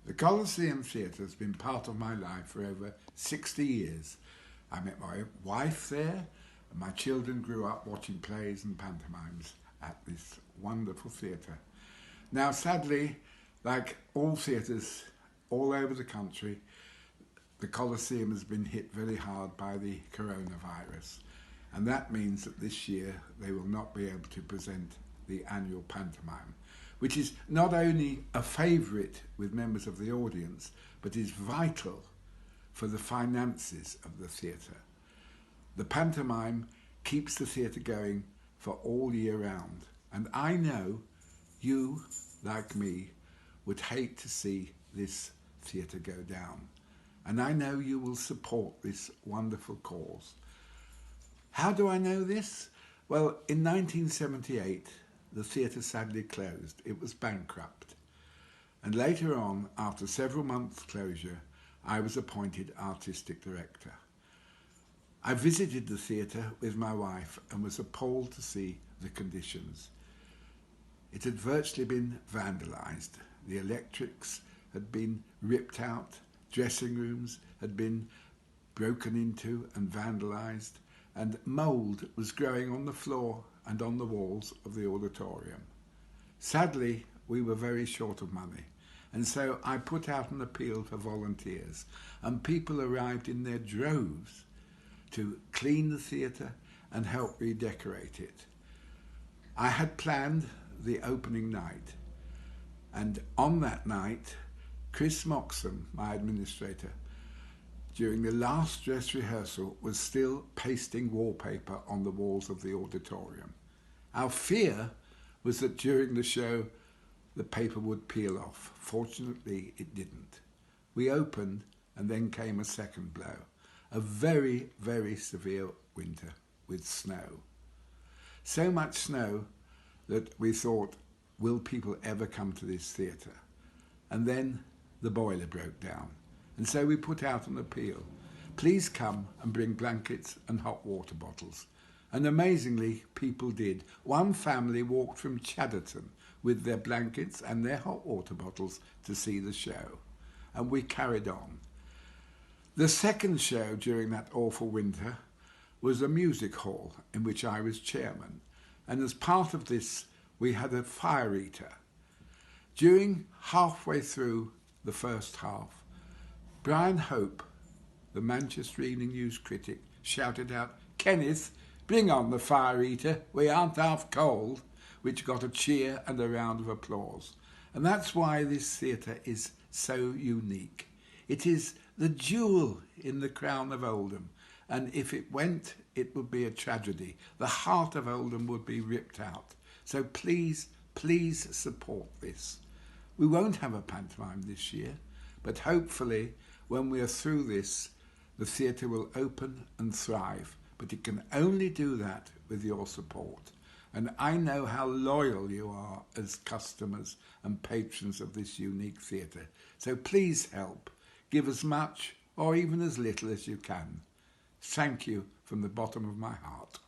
The Coliseum Theatre has been part of my life for over 60 years. I met my wife there, and my children grew up watching plays and pantomimes at this wonderful theatre. Now, sadly, like all theatres all over the country, the Coliseum has been hit very hard by the coronavirus, and that means that this year they will not be able to present the annual pantomime, which is not only a favourite with members of the audience, but is vital for the finances of the theatre. The pantomime keeps the theatre going for all year round, and I know you, like me, would hate to see this theatre go down, and I know you will support this wonderful cause. How do I know this? Well, in 1978, the theatre sadly closed. It was bankrupt. And later on, after several months' closure, I was appointed artistic director. I visited the theatre with my wife and was appalled to see the conditions. It had virtually been vandalised. The electrics had been ripped out, dressing rooms had been broken into and vandalised, and mould was growing on the floor and on the walls of the auditorium. Sadly, we were very short of money, and so I put out an appeal for volunteers, and people arrived in their droves to clean the theatre and help redecorate it. I had planned the opening night, and on that night, Chris Moxham, my administrator, during the last dress rehearsal, was still pasting wallpaper on the walls of the auditorium. Our fear was that during the show, the paper would peel off. Fortunately, it didn't. We opened, and then came a second blow. A very, very severe winter with snow. So much snow that we thought, will people ever come to this theatre? And then the boiler broke down. And so we put out an appeal. Please come and bring blankets and hot water bottles. And amazingly, people did. One family walked from Chadderton with their blankets and their hot water bottles to see the show. And we carried on. The second show during that awful winter was a music hall in which I was chairman. And as part of this, we had a fire eater. During halfway through the first half, Brian Hope, the Manchester Evening News critic, shouted out, "Kenneth, bring on the fire eater, we aren't half cold," which got a cheer and a round of applause. And that's why this theatre is so unique. It is the jewel in the crown of Oldham, and if it went, it would be a tragedy. The heart of Oldham would be ripped out. So please, please support this. We won't have a pantomime this year, but hopefully when we are through this, the theatre will open and thrive. But it can only do that with your support. And I know how loyal you are as customers and patrons of this unique theatre. So please help. Give as much or even as little as you can. Thank you from the bottom of my heart.